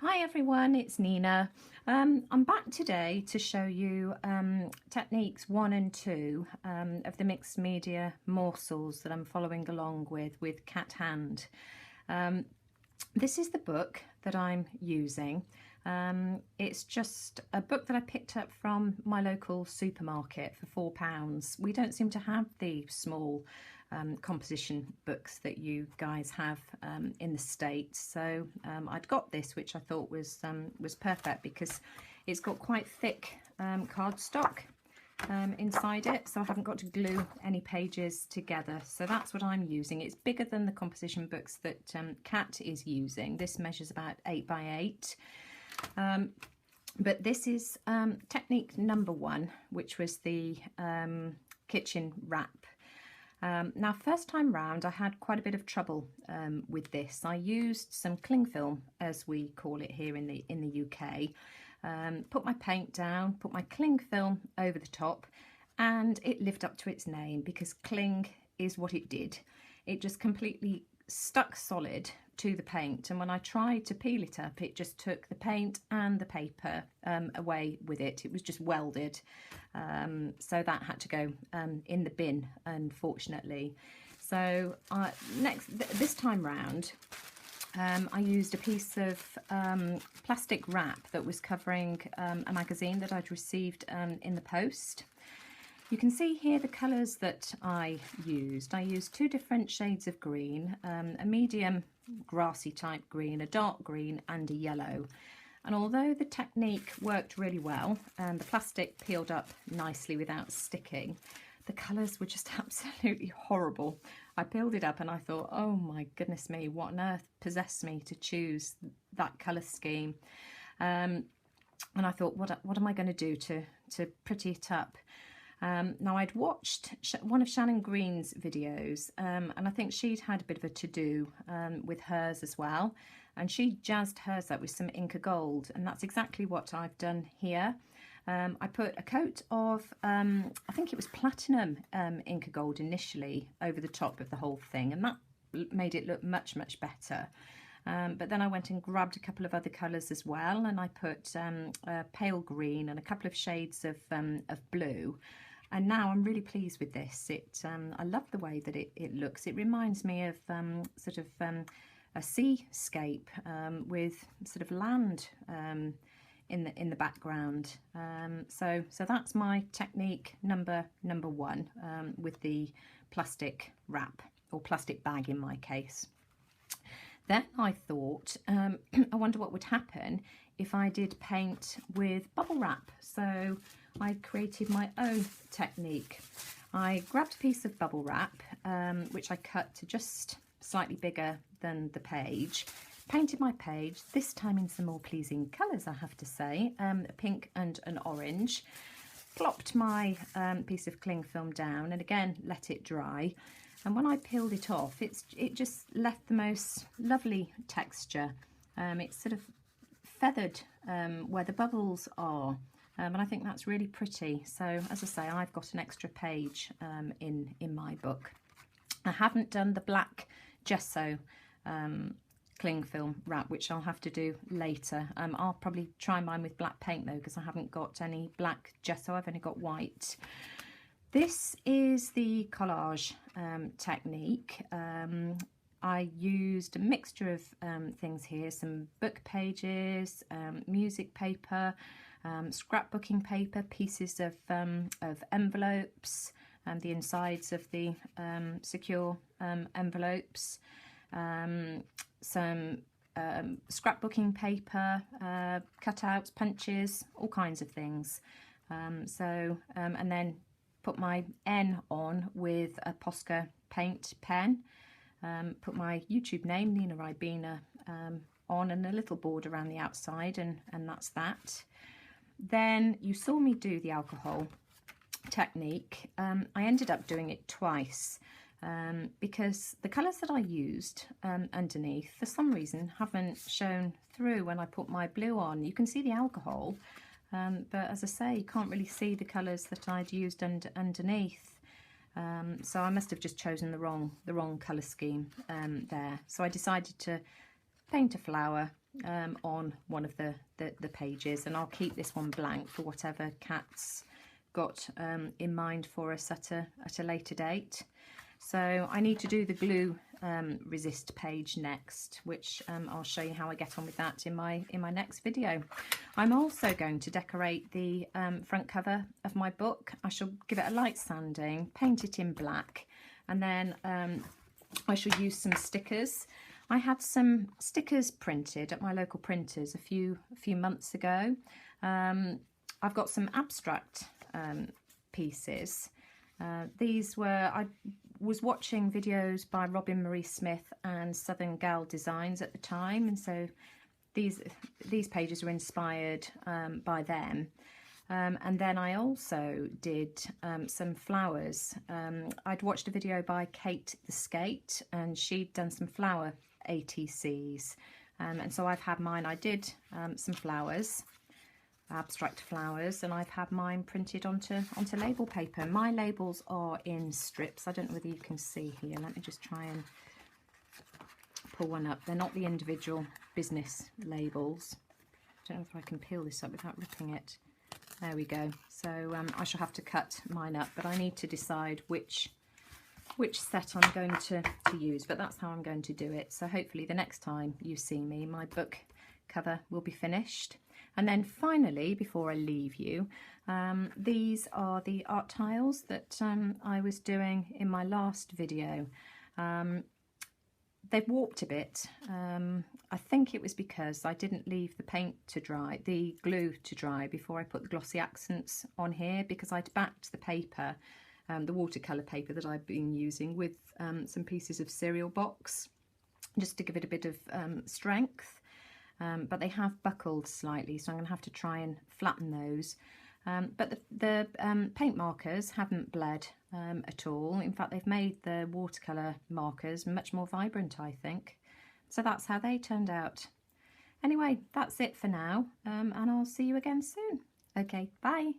Hi everyone, it's Nina. I'm back today to show you techniques 1 and 2 of the mixed media morsels that I'm following along with Cat Hand. This is the book that I'm using. It's just a book that I picked up from my local supermarket for £4. We don't seem to have the small composition books that you guys have in the States, so I'd got this, which I thought was perfect because it's got quite thick cardstock inside it, so I haven't got to glue any pages together. So that's what I'm using. It's bigger than the composition books that Kat is using. This measures about 8 by 8. But this is technique number 1, which was the kitchen wrap. Now, first time round, I had quite a bit of trouble with this. I used some cling film, as we call it here in the UK. Put my paint down, put my cling film over the top, and it lived up to its name because cling is what it did. It just completely stuck solid to the paint, and when I tried to peel it up, it just took the paint and the paper away with it. It was just welded, so that had to go in the bin, unfortunately. So this time round, I used a piece of plastic wrap that was covering a magazine that I'd received in the post. You can see here the colours that I used. I used 2 different shades of green, a medium grassy type green, a dark green and a yellow. And although the technique worked really well and the plastic peeled up nicely without sticking, the colours were just absolutely horrible. I peeled it up and I thought, oh my goodness me, what on earth possessed me to choose that colour scheme? And I thought, what am I going to do to pretty it up? Now, I'd watched one of Shannon Green's videos, and I think she'd had a bit of a to-do with hers as well, and she jazzed hers up with some Inca Gold, and that's exactly what I've done here. I put a coat of, I think it was platinum Inca Gold initially over the top of the whole thing, and that made it look much, much better. But then I went and grabbed a couple of other colours as well, and I put pale green and a couple of shades of blue. And now I'm really pleased with this. I love the way that it looks. It reminds me of sort of a seascape with sort of land in the background. So that's my technique number 1 with the plastic wrap, or plastic bag in my case. Then I thought, I wonder what would happen if I did paint with bubble wrap. So I created my own technique. I grabbed a piece of bubble wrap, which I cut to just slightly bigger than the page, painted my page, this time in some more pleasing colours, I have to say, a pink and an orange, plopped my piece of cling film down and again let it dry. And when I peeled it off, it just left the most lovely texture. It's sort of feathered where the bubbles are, and I think that's really pretty. So as I say, I've got an extra page in my book. I haven't done the black gesso cling film wrap, which I'll have to do later. I'll probably try mine with black paint though, because I haven't got any black gesso, I've only got white. This is the collage technique. I used a mixture of things here, some book pages, music paper, scrapbooking paper, pieces of envelopes, and the insides of the secure envelopes, some scrapbooking paper, cutouts, punches, all kinds of things. And then put my N on with a Posca paint pen, put my YouTube name, Nina Ribena, on, and a little border around the outside, and that's that. Then you saw me do the alcohol technique. I ended up doing it twice because the colours that I used underneath, for some reason, haven't shown through when I put my blue on. You can see the alcohol, but as I say, you can't really see the colours that I'd used underneath. So I must have just chosen the wrong colour scheme there. So I decided to paint a flower on one of the pages, and I'll keep this one blank for whatever Kat's got in mind for us at a later date. So I need to do the glue resist page next, which I'll show you how I get on with that in my next video. I'm also going to decorate the front cover of my book. I shall give it a light sanding, paint it in black, and then I shall use some stickers. I had some stickers printed at my local printers a few months ago. I've got some abstract pieces. These were, I was watching videos by Robin Marie Smith and Southern Gal Designs at the time, and so these pages were inspired by them. And then I also did some flowers. I'd watched a video by Kate the Skate, and she'd done some flower ATCs, and so I've had mine. I did some flowers, abstract flowers, and I've had mine printed onto label paper. My labels are in strips. I don't know whether you can see here. Let me just try and pull one up. They're not the individual business labels. I don't know if I can peel this up without ripping it. There we go. So I shall have to cut mine up, but I need to decide which set I'm going to use, but that's how I'm going to do it. So hopefully the next time you see me, my book cover will be finished. And then finally, before I leave you, these are the art tiles that I was doing in my last video. They've warped a bit. I think it was because I didn't leave the paint to dry, the glue to dry, before I put the glossy accents on here, because I'd backed the paper, the watercolour paper that I've been using, with some pieces of cereal box, just to give it a bit of strength. But they have buckled slightly, so I'm going to have to try and flatten those. But the paint markers haven't bled at all. In fact, they've made the watercolour markers much more vibrant, I think. So that's how they turned out. Anyway, that's it for now, and I'll see you again soon. Okay, bye.